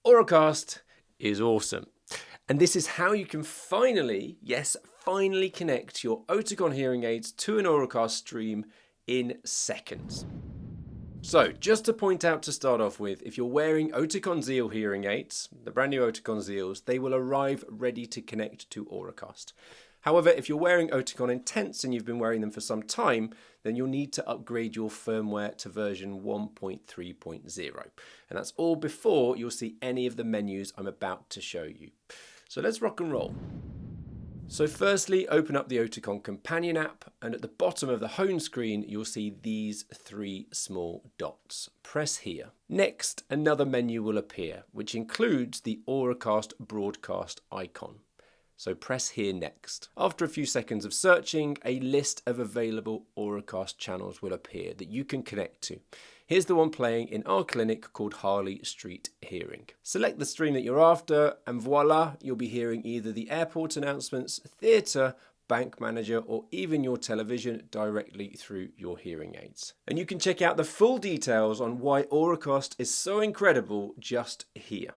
Auracast is awesome. And this is how you can finally, yes, finally connect your Oticon hearing aids to an Auracast stream in seconds. So, just to point out to start off with, if you're wearing Oticon Zeal hearing aids, the brand new Oticon Zeals, they will arrive ready to connect to Auracast. However, if you're wearing Oticon Intents and you've been wearing them for some time, then you'll need to upgrade your firmware to version 1.3.0. And that's all before you'll see any of the menus I'm about to show you. So let's rock and roll. So firstly, open up the Oticon Companion app, and at the bottom of the home screen, you'll see these three small dots. Press here. Next, another menu will appear, which includes the Auracast broadcast icon. So press here next. After a few seconds of searching, a list of available Auracast channels will appear that you can connect to. Here's the one playing in our clinic called Harley Street Hearing. Select the stream that you're after and voila, you'll be hearing either the airport announcements, theatre, bank manager, or even your television directly through your hearing aids. And you can check out the full details on why Auracast is so incredible just here.